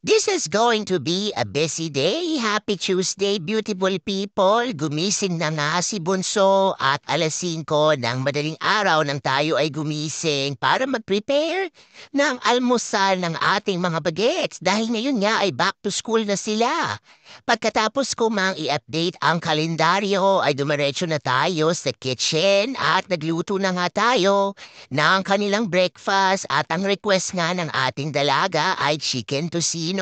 This is going to be a busy day. Happy Tuesday, beautiful people. Gumising na nga si Bunso at alas 5 ng madaling araw nang tayo ay gumising para mag-prepare ng almusal ng ating mga bagets dahil ngayon nga ay back to school na sila. Pagkatapos ko mang i-update ang kalendaryo ay dumiretso na tayo sa kitchen at nagluto na nga tayo ng kanilang breakfast at ang request nga ng ating dalaga ay chicken tocino.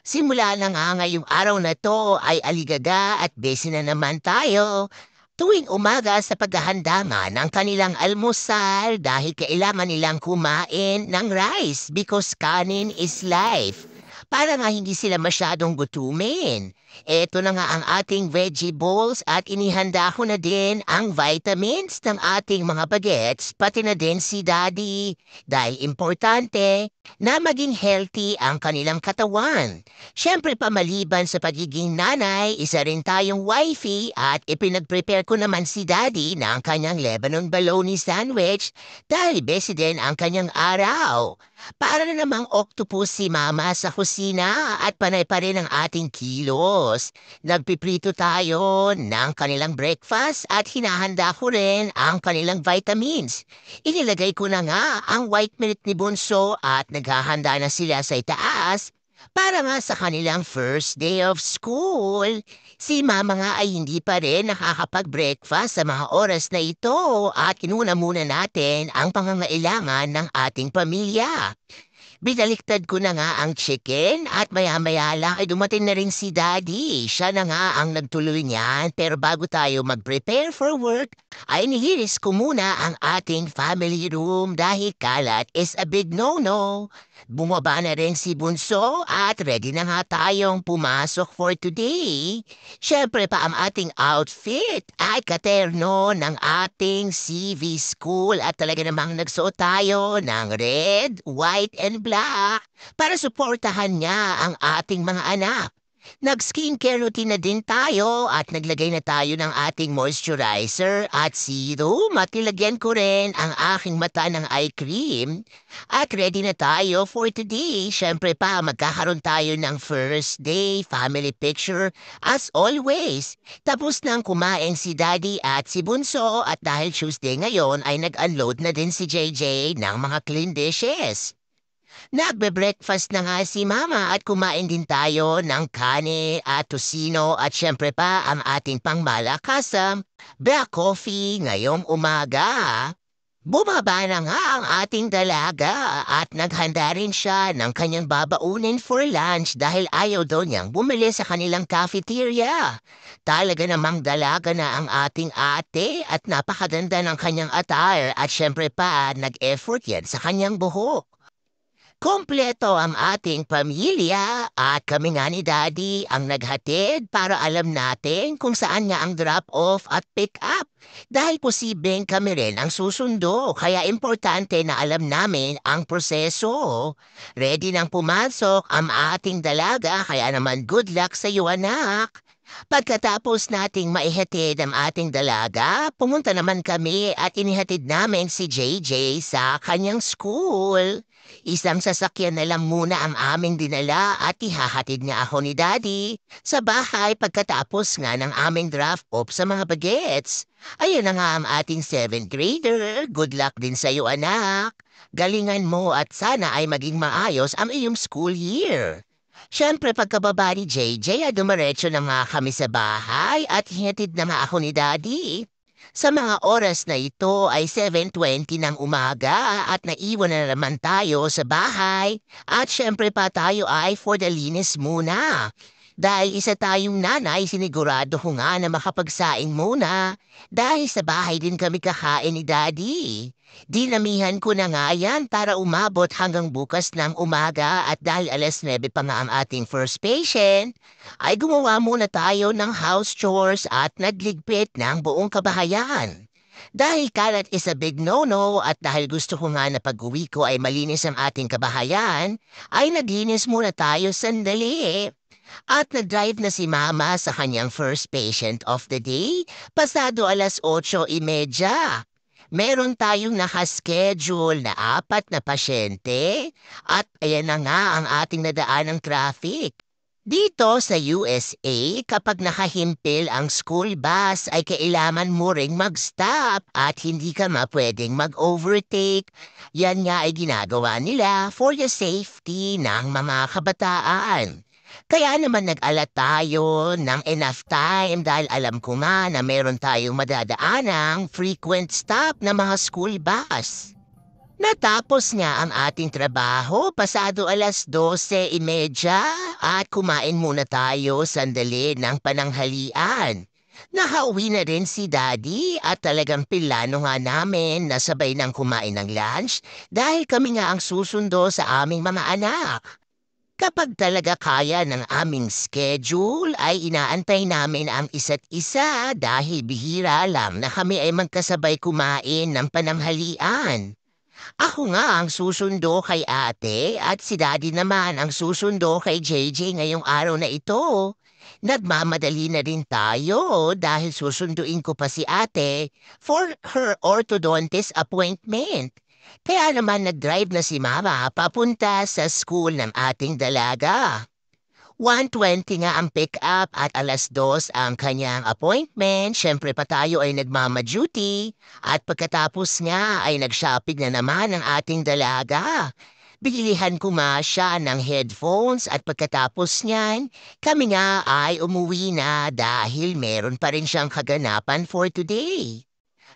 Simula na nga ngayong araw na to ay aligaga at busy na naman tayo. Tuwing umaga sa paghahanda nga ng kanilang almusal dahil kailangan nilang kumain ng rice because kanin is life. Para nga hindi sila masyadong gutumin. Eto na nga ang ating veggie bowls at inihanda ko na din ang vitamins ng ating mga bagets, pati na din si Daddy. Dahil importante na maging healthy ang kanilang katawan. Siyempre pa maliban sa pagiging nanay, isa rin tayong wifey at ipinag-prepare ko naman si Daddy ng kanyang Lebanon bologna sandwich dahil busy din ang kanyang araw. Para na namang octopus si Mama sa kusina at panay pa rin ang ating kilos. Nagpiprito tayo ng kanilang breakfast at hinahanda ko rin ang kanilang vitamins. Inilagay ko na nga ang white milk ni Bunso at naghahanda na sila sa itaas para nga sa kanilang first day of school. Si Mama nga ay hindi pa rin nakakapag-breakfast sa mga oras na ito at inuna muna natin ang pangangailangan ng ating pamilya. Binaliktad ko na nga ang chicken at maya-maya lang ay dumating na rin si Daddy. Siya na nga ang nagtuloy niyan pero bago tayo mag-prepare for work ay nilinis ko muna ang ating family room dahil kalat is a big no-no. Bumaba na rin si Bunso at ready na nga tayong pumasok for today. Siyempre pa ang ating outfit ay katerno ng ating CV school at talaga namang nagsuot tayo ng red, white, and black para suportahan niya ang ating mga anak. Nag-skincare routine na din tayo at naglagay na tayo ng ating moisturizer at serum at nilagyan ko rin ang aking mata ng eye cream. At ready na tayo for today. Siyempre pa, magkakaroon tayo ng first day family picture as always. Tapos nang kumain si Daddy at si Bunso at dahil Tuesday ngayon ay nag-unload na din si JJ ng mga clean dishes. Nagbe-breakfast na nga si Mama at kumain din tayo ng kanin at tocino at syempre pa ang ating pangmalakasang black coffee ngayong umaga. Bumaba na nga ang ating dalaga at naghanda rin siya ng kanyang babaunin for lunch dahil ayaw daw niyang bumili sa kanilang cafeteria. Talaga namang dalaga na ang ating ate at napakaganda ng kanyang attire at syempre pa nag-effort yan sa kanyang buhok. Kompleto ang ating pamilya at kami nga ni Daddy ang naghatid para alam natin kung saan nga ang drop-off at pick-up. Dahil posibleng kami rin ang susundo, kaya importante na alam namin ang proseso. Ready nang pumasok ang ating dalaga, kaya naman good luck sa iyo anak. Pagkatapos nating maihatid ang ating dalaga, pumunta naman kami at inihatid namin si JJ sa kanyang school. Isang sasakyan na lang muna ang aming dinala at ihahatid nga ako ni Daddy sa bahay pagkatapos nga ng aming draft-off sa mga bagets. Ayun na nga ang ating 7th grader. Good luck din sa iyo anak. Galingan mo at sana ay maging maayos ang iyong school year. Siyempre pagkababa ni JJ ay dumiretso na nga kami sa bahay at hinatid na nga ako ni Daddy. Sa mga oras na ito ay 7:20 ng umaga at naiwan na naman tayo sa bahay at syempre pa tayo ay for the linis muna. Dahil isa tayong nanay, sinigurado ko nga na makapagsaing muna dahil sa bahay din kami kakain ni Daddy. Dinamihan ko na nga yan para umabot hanggang bukas ng umaga at dahil alas 9 pa nga ang ating first patient, ay gumawa muna tayo ng house chores at nagligpit ng buong kabahayan. Dahil kalat is a big no-no at dahil gusto ko nga na pag-uwi ko ay malinis ang ating kabahayan, ay naglinis muna tayo sandali. At nag-drive na si Mama sa kanyang first patient of the day, pasado alas 8:30. Meron tayong nakaschedule na 4 na pasyente at ayan na nga ang ating nadaan ng traffic. Dito sa USA, kapag nakahimpil ang school bus ay kailangan mo ring mag-stop at hindi ka pwedeng mag-overtake. Yan nga ay ginagawa nila for the safety ng mga kabataan. Kaya naman nag-alat tayo ng enough time dahil alam ko nga na meron tayong madadaanang frequent stop na mga school bus. Natapos nga ang ating trabaho, pasado 12:30 at kumain muna tayo sandali ng pananghalian. Nakauwi na rin si Daddy at talagang pilano nga namin na sabay nang kumain ng lunch dahil kami nga ang susundo sa aming mga anak. Kapag talaga kaya ng aming schedule ay inaantay namin ang isa't isa dahil bihira lang na kami ay magkasabay kumain ng pananghalian. Ako nga ang susundo kay ate at si daddy naman ang susundo kay JJ ngayong araw na ito. Nagmamadali na rin tayo dahil susunduin ko pa si ate for her orthodontist appointment. Kaya naman nag-drive na si mama papunta sa school ng ating dalaga. 1:20 nga ang pick-up at 2:00 ang kanyang appointment. Siyempre pa tayo ay nagmama-duty at pagkatapos nga ay nag-shopping na naman ang ating dalaga. Binilihan ko nga siya ng headphones at pagkatapos niyan, kami nga ay umuwi na dahil meron pa rin siyang kaganapan for today.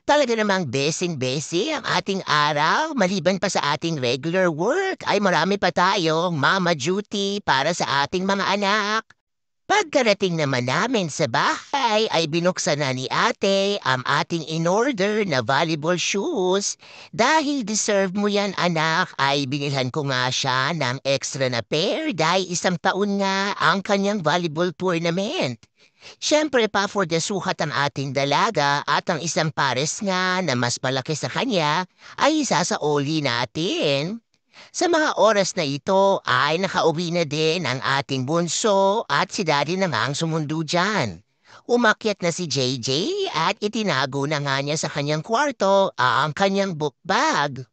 Talaga namang besing-besi ang ating araw maliban pa sa ating regular work ay marami pa tayong mama duty para sa ating mga anak. Pagkarating naman namin sa bahay ay binuksan na ni ate ang ating in-order na volleyball shoes. Dahil deserve mo yan anak ay binilhan ko nga siya ng extra na pair dahil 1 taon nga ang kanyang volleyball tournament. Siyempre pa for the sukat ang ating dalaga at ang isang pares nga na mas malaki sa kanya ay isa sa oli natin. Sa mga oras na ito ay nakauwi na din ang ating bunso at si daddy na nga ang sumundo dyan. Umakyat na si JJ at itinago na nga niya sa kanyang kwarto ang kanyang book bag.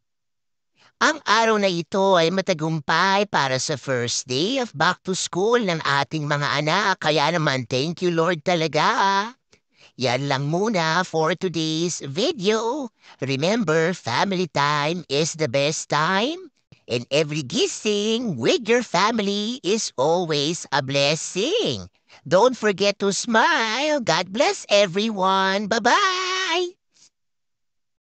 Ang araw na ito ay matagumpay para sa first day of back to school ng ating mga anak. Kaya naman thank you Lord talaga. Yan lang muna for today's video. Remember, family time is the best time. And every gising with your family is always a blessing. Don't forget to smile. God bless everyone. Bye-bye.